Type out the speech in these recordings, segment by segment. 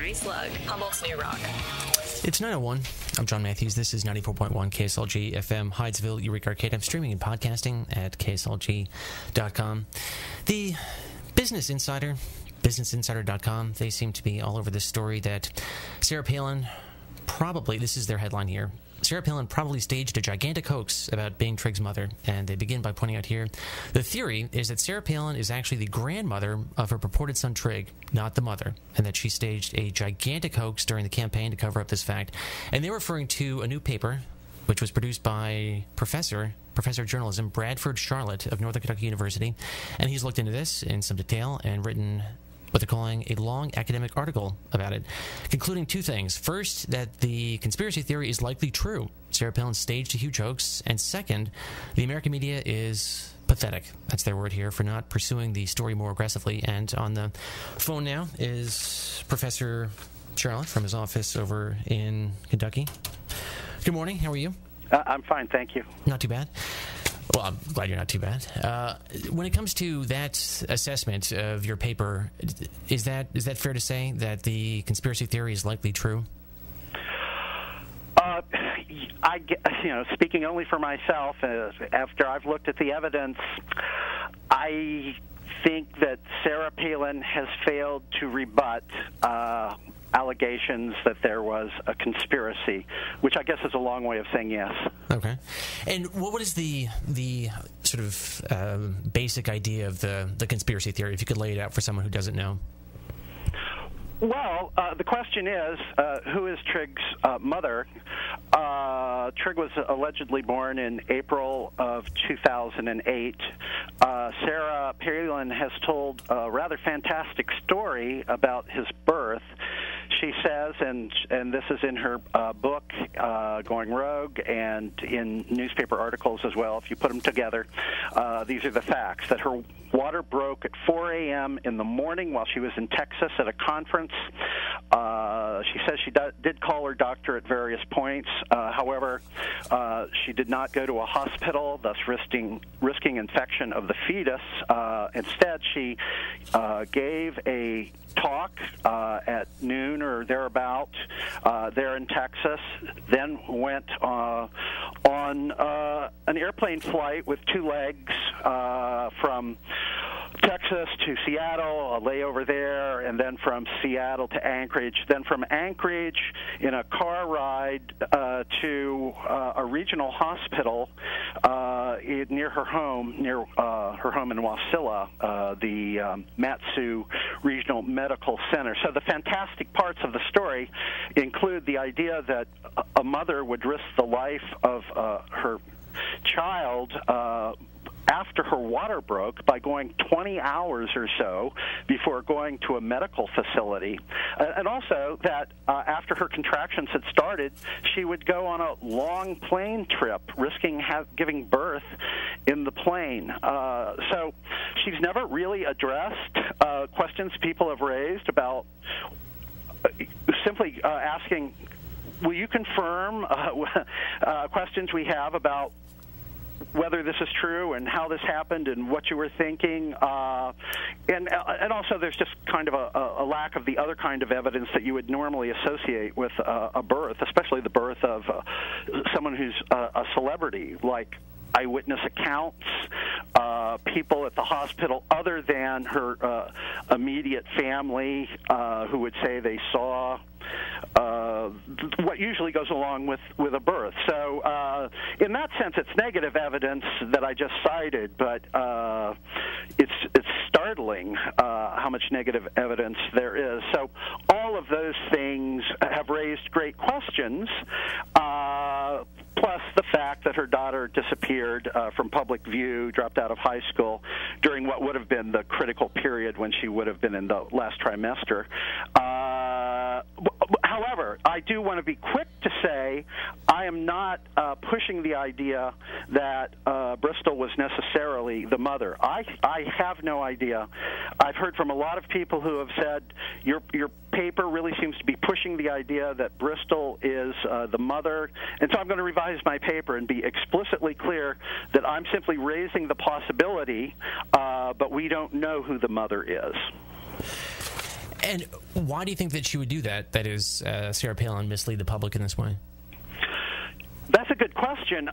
Free Slug, Humboldt's New Rock. It's 9:01. I'm John Matthews. This is 94.1 KSLG FM, Hydesville, Eureka Arcade. I'm streaming and podcasting at KSLG.com. The Business Insider, BusinessInsider.com, they seem to be all over this story that Sarah Palin probably, this is their headline here, Sarah Palin probably staged a gigantic hoax about being Trigg's mother, and they begin by pointing out here, the theory is that Sarah Palin is actually the grandmother of her purported son Trigg, not the mother, and that she staged a gigantic hoax during the campaign to cover up this fact. And they're referring to a new paper, which was produced by Professor of Journalism, Bradford Scharlott of Northern Kentucky University, and he's looked into this in some detail and written what they're calling a long academic article about it, concluding two things. First, that the conspiracy theory is likely true. Sarah Palin staged a huge hoax. And second, the American media is pathetic. That's their word here, for not pursuing the story more aggressively. And on the phone now is Professor Scharlott from his office over in Kentucky. Good morning. How are you? I'm fine, thank you. Not too bad. Well, I'm glad you're not too bad. When it comes to that assessment of your paper, is that fair to say that the conspiracy theory is likely true? Speaking only for myself, after I've looked at the evidence, I think that Sarah Palin has failed to rebut allegations that there was a conspiracy, which I guess is a long way of saying yes. Okay. And what is the sort of basic idea of the conspiracy theory, if you could lay it out for someone who doesn't know? Well, the question is, who is Trigg's mother? Trigg was allegedly born in April of 2008. Sarah Palin has told a rather fantastic story about his birth. She says, and this is in her book, Going Rogue, and in newspaper articles as well, if you put them together, these are the facts, that her water broke at 4 a.m. in the morning while she was in Texas at a conference. She says she did call her doctor at various points. However, she did not go to a hospital, thus risking infection of the fetus. Instead, she gave a talk at noon or thereabout there in Texas, then went on an airplane flight with two legs from Texas to Seattle, a layover there, and then from Seattle to Anchorage. Then from Anchorage in a car ride to a regional hospital near her home in Wasilla, the Matsu Regional Medical Center. So the fantastic parts of the story include the idea that a mother would risk the life of her child after her water broke by going 20 hours or so before going to a medical facility. And also that after her contractions had started, she would go on a long plane trip, risking giving birth in the plane. So she's never really addressed questions people have raised about simply asking, will you confirm questions we have about whether this is true and how this happened and what you were thinking, and also there's just kind of a lack of the other kind of evidence that you would normally associate with a birth, especially the birth of someone who's a celebrity, like eyewitness accounts, people at the hospital other than her immediate family who would say they saw what usually goes along with a birth. So in that sense, it's negative evidence that I just cited, but it's startling how much negative evidence there is. So all of those things have raised great questions, plus the fact that her daughter disappeared from public view, dropped out of high school during what would have been the critical period when she would have been in the last trimester. However, I do want to be quick to say I am not pushing the idea that Bristol was necessarily the mother. I have no idea. I've heard from a lot of people who have said your paper really seems to be pushing the idea that Bristol is the mother, and so I'm going to revise my paper and be explicitly clear that I'm simply raising the possibility, but we don't know who the mother is. And why do you think that she would do that? That is, Sarah Palin mislead the public in this way? That's a good question.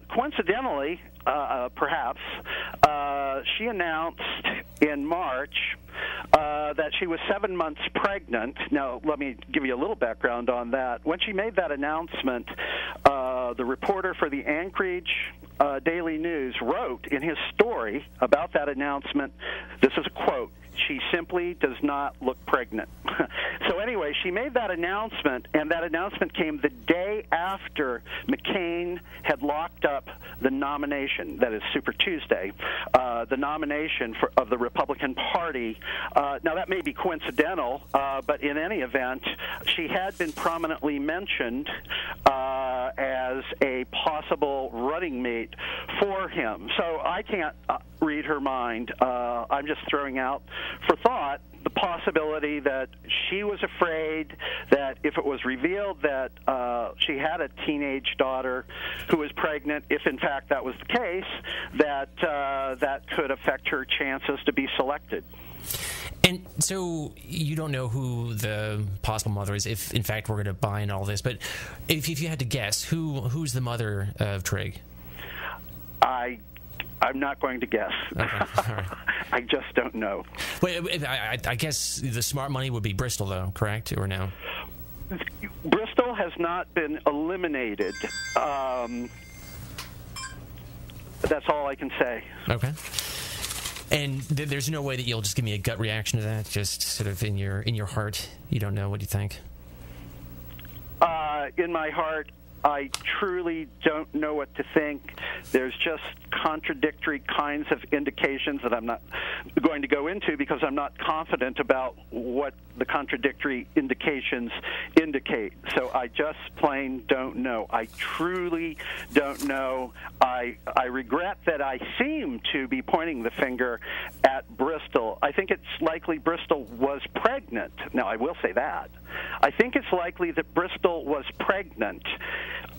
Coincidentally, perhaps, she announced in March that she was 7 months pregnant. Now, let me give you a little background on that. When she made that announcement, the reporter for the Anchorage Daily News wrote in his story about that announcement, this is a quote, "She simply does not look pregnant." So anyway, she made that announcement, and that announcement came the day after McCain had locked up the nomination, that is Super Tuesday, the nomination of the Republican Party. Now, that may be coincidental, but in any event, she had been prominently mentioned as a possible running mate for him. So I can't read her mind. I'm just throwing out for thought the possibility that she was afraid that if it was revealed that she had a teenage daughter who was pregnant, if in fact that was the case, that that could affect her chances to be selected. And so you don't know who the possible mother is, if in fact we're going to buy in all this, but if you had to guess, who's the mother of Trigg? I'm not going to guess. Okay. All right. I just don't know. Wait, I guess the smart money would be Bristol, though, correct, or no? Bristol has not been eliminated. That's all I can say. Okay. And there's no way that you'll just give me a gut reaction to that, just sort of in your heart. You don't know what you think. In my heart, I truly don't know what to think. There's just contradictory kinds of indications that I'm not going to go into because I'm not confident about what the contradictory indications indicate. So I just plain don't know. I truly don't know. I regret that I seem to be pointing the finger at Bristol. I think it's likely Bristol was pregnant. Now, I will say that. I think it's likely that Bristol was pregnant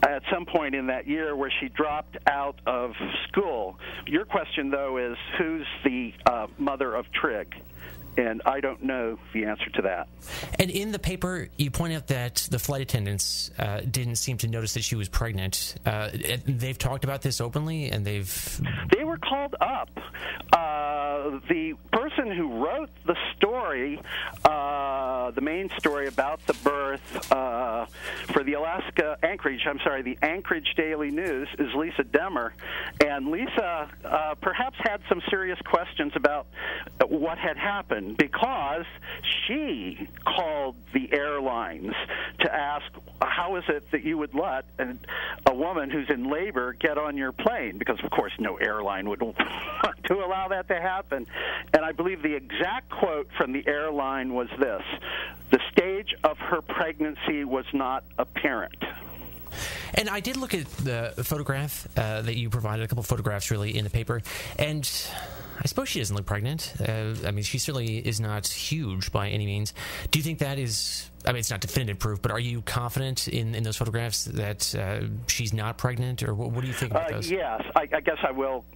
at some point in that year where she dropped out of school. Your question, though, is who's the mother of Trigg? And I don't know the answer to that. And in the paper, you point out that the flight attendants didn't seem to notice that she was pregnant. They've talked about this openly, and they were called up. The person who wrote the story, the main story about the birth for the the Anchorage Daily News is Lisa Demmer. And Lisa perhaps had some serious questions about what had happened because she called the airlines to ask, how is it that you would let a woman who's in labor get on your plane? Because, of course, no airline would want to allow that to happen. And I believe the exact quote from the airline was this: "The stage of her pregnancy was not apparent." And I did look at the photograph that you provided, a couple of photographs really in the paper, and I suppose she doesn't look pregnant. I mean, she certainly is not huge by any means. Do you think that is, I mean, it's not definitive proof, but are you confident in those photographs that she's not pregnant, or what do you think about those? Yes, I guess I will.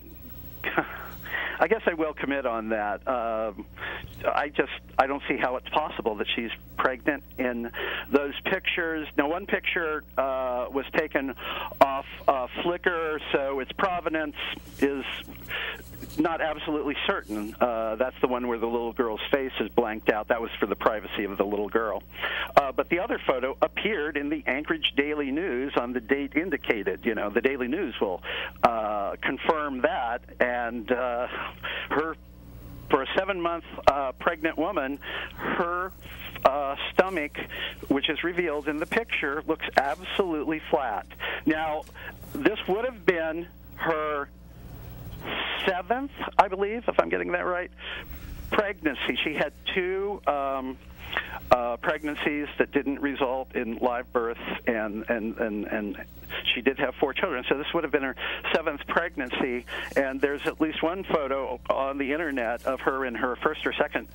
I guess I will commit on that. I don't see how it's possible that she's pregnant in those pictures. Now, one picture was taken off Flickr, so its provenance is not absolutely certain. That's the one where the little girl's face is blanked out. That was for the privacy of the little girl. But the other photo appeared in the Anchorage Daily News on the date indicated. You know, the Daily News will confirm that, and her, for a 7-month pregnant woman, her stomach, which is revealed in the picture, looks absolutely flat. Now, this would have been her 7th, I believe, if I'm getting that right, pregnancy. She had 2 pregnancies that didn't result in live birth, and she did have 4 children. So this would have been her 7th pregnancy, and there's at least one photo on the internet of her in her 1st or 2nd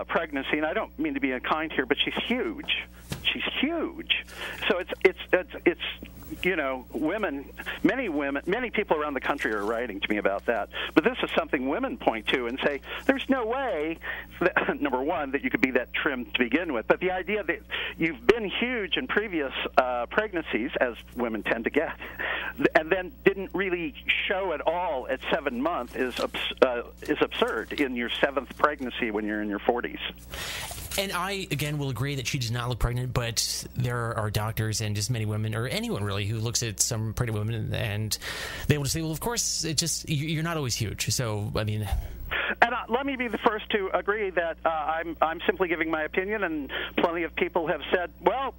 pregnancy. And I don't mean to be unkind here, but she's huge. She's huge. So it's many people around the country are writing to me about that. But this is something women point to and say, there's no way, that, number one, that you could be that trim to begin with. But the idea that you've been huge in previous pregnancies, as women tend to get, and then didn't really show at all at 7 months is absurd in your 7th pregnancy when you're in your 40s. And I, again, will agree that she does not look pregnant, but there are doctors and just many women, or anyone really, who looks at some pregnant women and they will say, well, of course, you're not always huge. So, I mean... And let me be the first to agree that I'm simply giving my opinion, and plenty of people have said, well,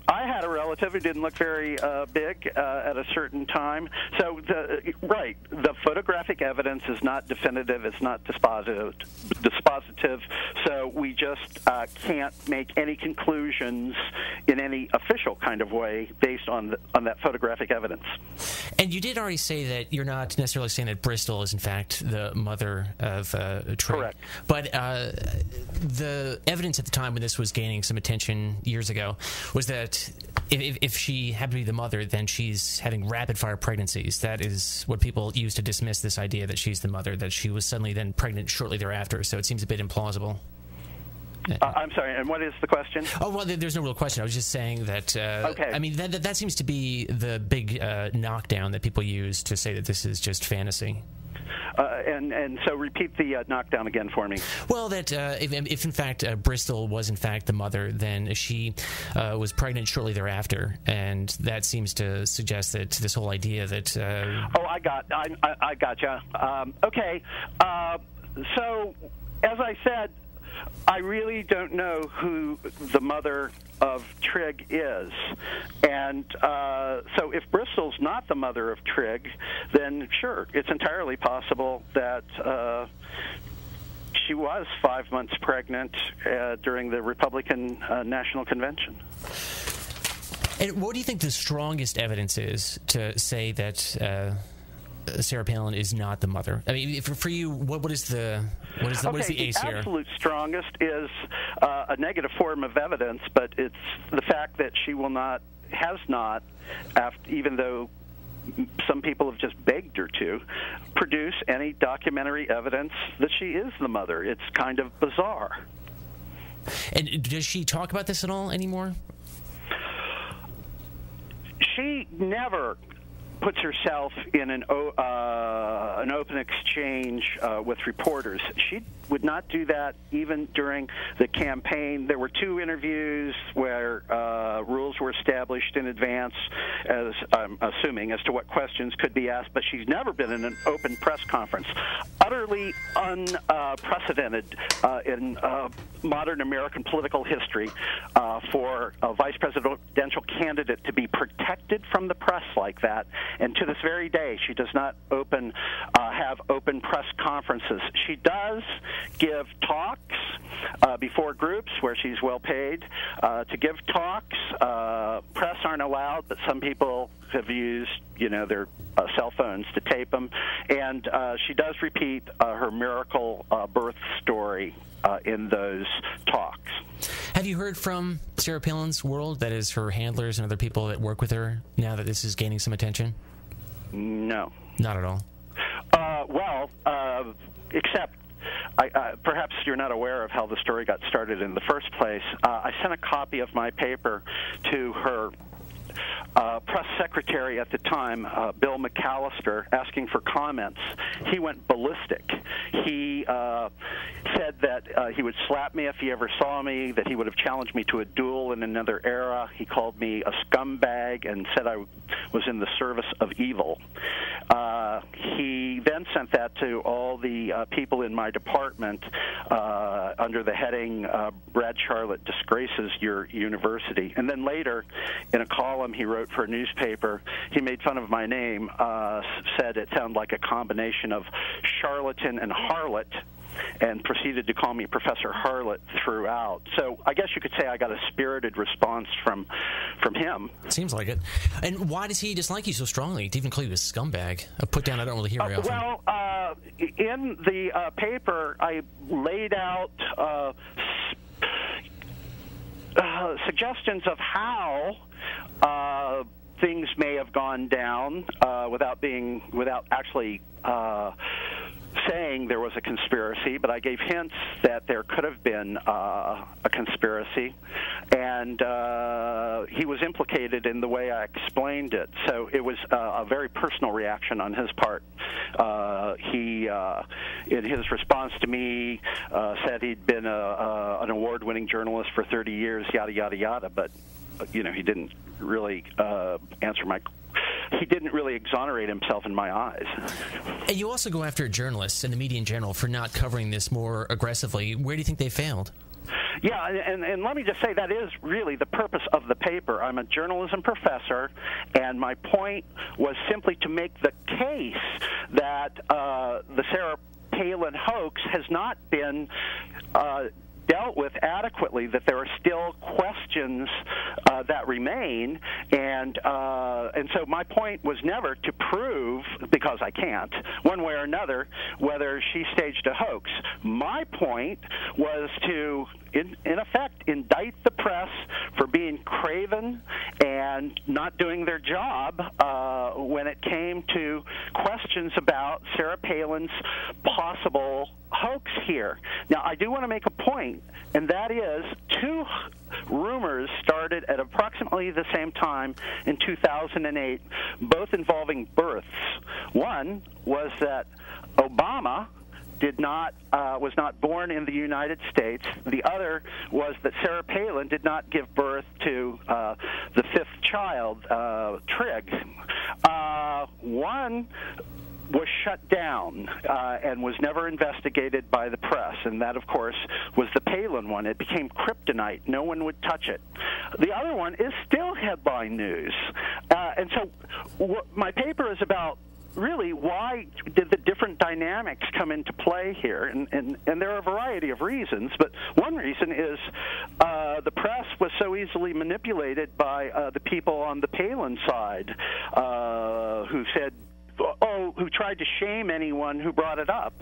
I had a relative who didn't look very big at a certain time. So, the photographic evidence is not definitive. It's not dispositive. So we just can't make any conclusions in any official kind of way based on that photographic evidence. And you did already say that you're not necessarily saying that Bristol is, in fact, the mother of Trigg. Correct. But the evidence at the time when this was gaining some attention years ago was that if she happened to be the mother, then she's having rapid-fire pregnancies. That is what people use to dismiss this idea that she's the mother, that she was suddenly then pregnant shortly thereafter. So it seems a bit implausible. I'm sorry, and what is the question? Oh, well, there's no real question. I was just saying that, okay. I mean, that seems to be the big knockdown that people use to say that this is just fantasy. And so repeat the knockdown again for me. Well, that if in fact Bristol was in fact the mother, then she was pregnant shortly thereafter, and that seems to suggest that this whole idea that... I gotcha. Okay. So, as I said, I really don't know who the mother of Trigg is. And so if Bristol's not the mother of Trigg, then sure, it's entirely possible that she was 5 months pregnant during the Republican National Convention. And what do you think the strongest evidence is to say that Sarah Palin is not the mother? I mean, for you, what is the ace here? The absolute strongest is a negative form of evidence, but it's the fact that she has not, even though some people have just begged her to, produce any documentary evidence that she is the mother. It's kind of bizarre. And does she talk about this at all anymore? She never puts herself in an open exchange with reporters. She would not do that even during the campaign. There were 2 interviews where rules were established in advance, as I'm assuming, as to what questions could be asked, but she's never been in an open press conference. Utterly unprecedented in modern American political history for a vice presidential candidate to be protected from the press like that. And to this very day, she does not have open press conferences. She does give talks before groups where she's well paid to give talks. Press aren't allowed, but some people have used, their cell phones to tape them. And she does repeat her miracle birth story in those talks. Have you heard from Sarah Palin's world, that is her handlers and other people that work with her, now that this is gaining some attention? No. Not at all? Except perhaps you're not aware of how the story got started in the first place. I sent a copy of my paper to her press secretary at the time, Bill McAllister, asking for comments. He went ballistic. He said that he would slap me if he ever saw me, that he would have challenged me to a duel in another era. He called me a scumbag and said I was in the service of evil. He then sent that to all the people in my department under the heading Bradford Scharlott disgraces your university. And then later, in a column he wrote for a newspaper, he made fun of my name, said it sounded like a combination of charlatan and harlot, and proceeded to call me Professor Harlot throughout. So I guess you could say I got a spirited response from him. Seems like it. And why does he dislike you so strongly to even call you a scumbag? A put down I don't really hear very often. Well, in the paper, I laid out suggestions of how things may have gone down without actually saying there was a conspiracy, but I gave hints that there could have been a conspiracy, and he was implicated in the way I explained it. So it was a very personal reaction on his part. He, in his response to me, said he'd been an award-winning journalist for 30 years, yada, yada, yada, but he didn't really he didn't really exonerate himself in my eyes. And you also go after journalists and the media in general for not covering this more aggressively. Where do you think they failed? Yeah, and let me just say that is really the purpose of the paper. I'm a journalism professor, and my point was simply to make the case that the Sarah Palin hoax has not been dealt with adequately, that there are still questions that remain, and so my point was never to prove, because I can't, one way or another, whether she staged a hoax. My point was to, in effect, indict the press for being craven and not doing their job when it came to questions about Sarah Palin's possible hoax here. Now, I do want to make a point, and that is two rumors started at approximately the same time in 2008, both involving births. One was that Obama was not born in the United States. The other was that Sarah Palin did not give birth to the fifth child, Trigg. One was shut down and was never investigated by the press, and that, of course, was the Palin one. It became kryptonite. No one would touch it. The other one is still headline news. And so my paper is about really why did the different dynamics come into play here, and there are a variety of reasons, but one reason is the press was so easily manipulated by the people on the Palin side who tried to shame anyone who brought it up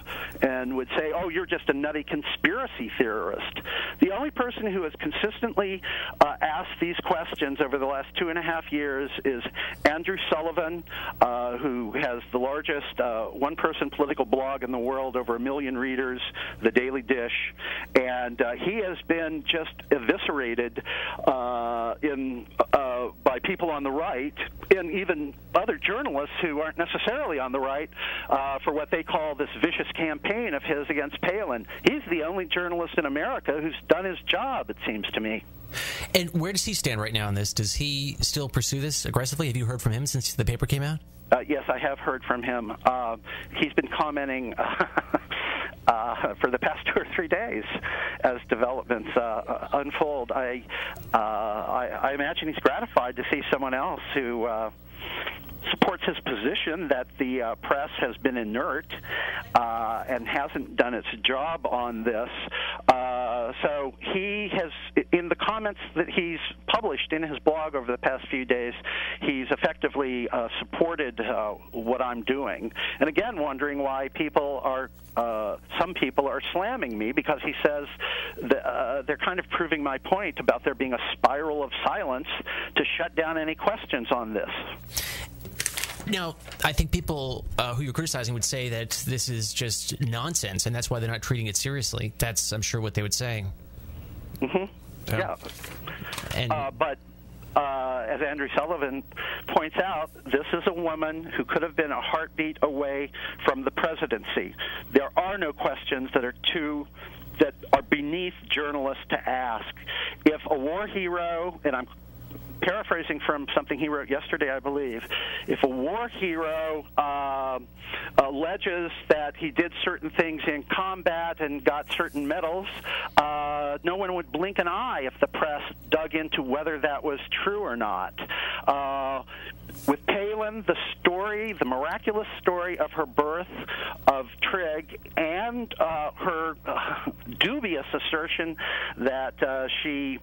and would say, oh, you're just a nutty conspiracy theorist. The only person who has consistently asked these questions over the last 2.5 years is Andrew Sullivan, who has the largest one-person political blog in the world, over 1 million readers, The Daily Dish, and he has been just eviscerated by people on the right, and even other journalists who aren't necessarily on the right, for what they call this vicious campaign of his against Palin. He's the only journalist in America who's done his job, it seems to me. And where does he stand right now on this? Does he still pursue this aggressively? Have you heard from him since the paper came out? Yes, I have heard from him. He's been commenting for the past 2 or 3 days as developments unfold. I imagine he's gratified to see someone else who supports his position that the press has been inert and hasn't done its job on this. So he has, in the comments that he's published in his blog over the past few days, he's effectively supported what I'm doing. And again, wondering why some people are slamming me, because he says they're kind of proving my point about there being a spiral of silence to shut down any questions on this. Now, I think people who you're criticizing would say that this is just nonsense, and that's why they're not treating it seriously. That's, I'm sure, what they would say. Mm-hmm. So, yeah. And, but as Andrew Sullivan points out, this is a woman who could have been a heartbeat away from the presidency. There are no questions that are beneath journalists to ask. If a war hero, and I'm paraphrasing from something he wrote yesterday, I believe, if a war hero alleges that he did certain things in combat and got certain medals, no one would blink an eye if the press dug into whether that was true or not. With Palin, the miraculous story of her birth of Trigg, and her dubious assertion that she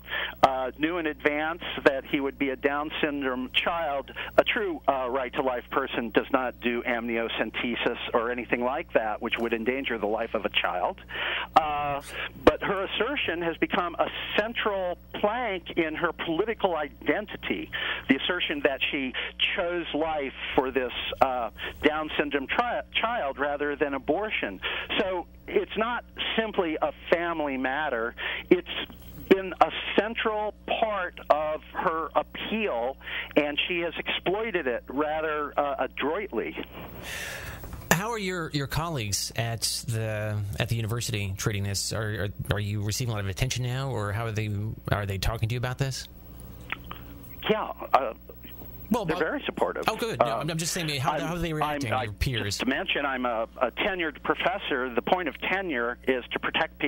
knew in advance that he would be a Down syndrome child. A true right-to-life person does not do amniocentesis or anything like that, which would endanger the life of a child. But her assertion has become a central plank in her political identity, the assertion that she chose life for this Down syndrome child rather than abortion. So it's not simply a family matter. It's been a central part of her appeal, and she has exploited it rather adroitly. How are your colleagues at the university treating this? Are you receiving a lot of attention now, or how are they talking to you about this? Yeah. Well, they're very supportive. Oh, good. No, I'm just saying, how are they reacting, your peers? Just to mention, I'm a tenured professor. The point of tenure is to protect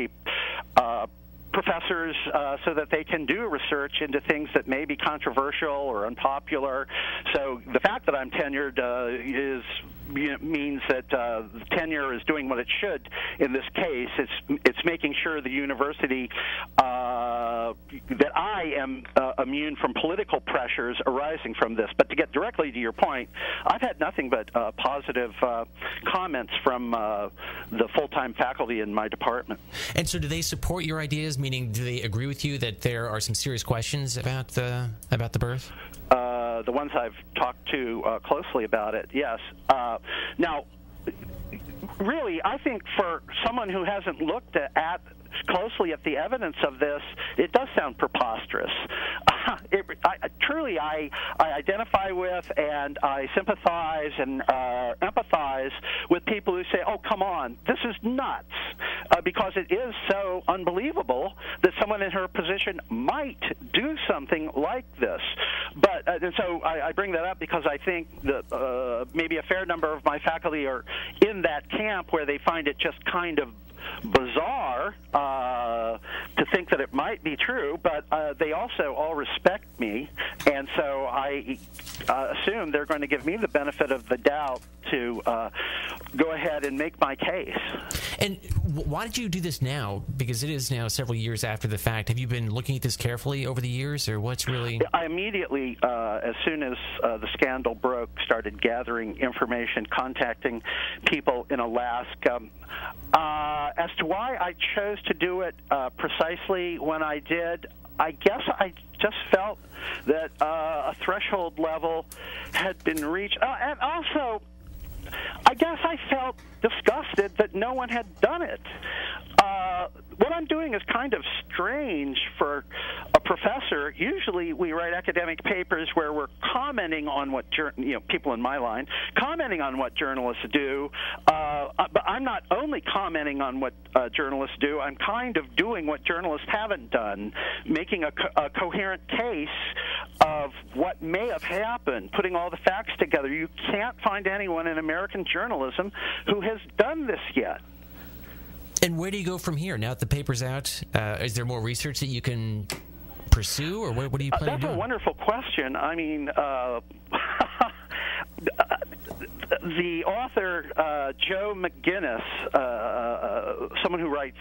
professors so that they can do research into things that may be controversial or unpopular. So the fact that I'm tenured means that the tenure is doing what it should in this case. It's making sure the university that I am immune from political pressures arising from this. But to get directly to your point, I've had nothing but positive comments from the full-time faculty in my department. And so do they support your ideas, meaning do they agree with you that there are some serious questions about the birth? The ones I've talked to closely about it, yes. Now, really, I think for someone who hasn't looked closely at the evidence of this, it does sound preposterous. I identify with and I sympathize and empathize with people who say, oh, come on, this is nuts, because it is so unbelievable that someone in her position might do something like this. But and so I bring that up because I think that maybe a fair number of my faculty are in that camp where they find it just kind of bizarre to think that it might be true, but they also all respect me, and so I assume they're going to give me the benefit of the doubt to go ahead and make my case. And why did you do this now? Because it is now several years after the fact. Have you been looking at this carefully over the years, or what's really... I immediately, as soon as the scandal broke, started gathering information, contacting people in Alaska. As to why I chose to do it precisely when I did, I guess I just felt that a threshold level had been reached. And also, I guess I felt disgusted that no one had done it. What I'm doing is kind of strange for a professor. Usually we write academic papers where we're commenting on what people in my line, commenting on what journalists do, but I'm not only commenting on what journalists do, I'm kind of doing what journalists haven't done, making a coherent case of what may have happened, putting all the facts together. You can't find anyone in American journalism who has done this yet. And where do you go from here? Now that the paper's out, is there more research that you can pursue, or what do you plan to do? That's a wonderful question. I mean, the author, Joe McGinnis, someone who writes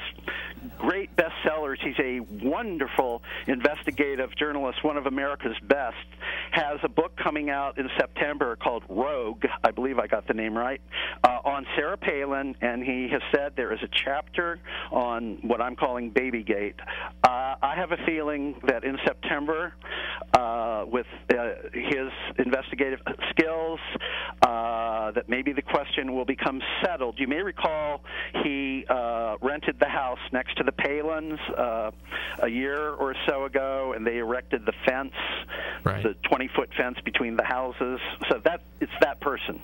great bestsellers, he's a wonderful investigative journalist, one of America's best, has a book coming out in September called Rogue, I believe I got the name right, on Sarah Palin, and he has said there is a chapter on what I'm calling Babygate. I have a feeling that in September, with his investigative skills, that maybe the question will become settled. You may recall he rented the house next to the Palins a year or so ago, and they erected the fence, right, the 20-foot fence between the houses. So it's that person.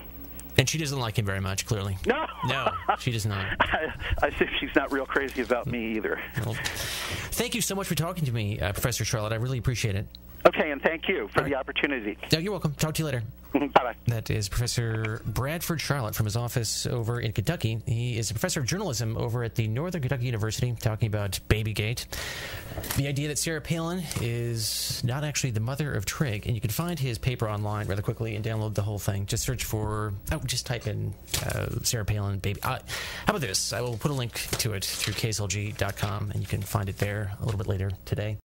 And she doesn't like him very much, clearly. No. No, she does not. I think she's not real crazy about me either. Well, thank you so much for talking to me, Professor Scharlott. I really appreciate it. Okay, and thank you for the opportunity. No, you're welcome. Talk to you later. Bye-bye. That is Professor Bradford Scharlott from his office over in Kentucky. He is a professor of journalism over at the Northern Kentucky University, talking about Babygate. The idea that Sarah Palin is not actually the mother of Trig, and you can find his paper online rather quickly and download the whole thing. Just search for, just type in Sarah Palin baby. How about this? I will put a link to it through KSLG.com, and you can find it there a little bit later today.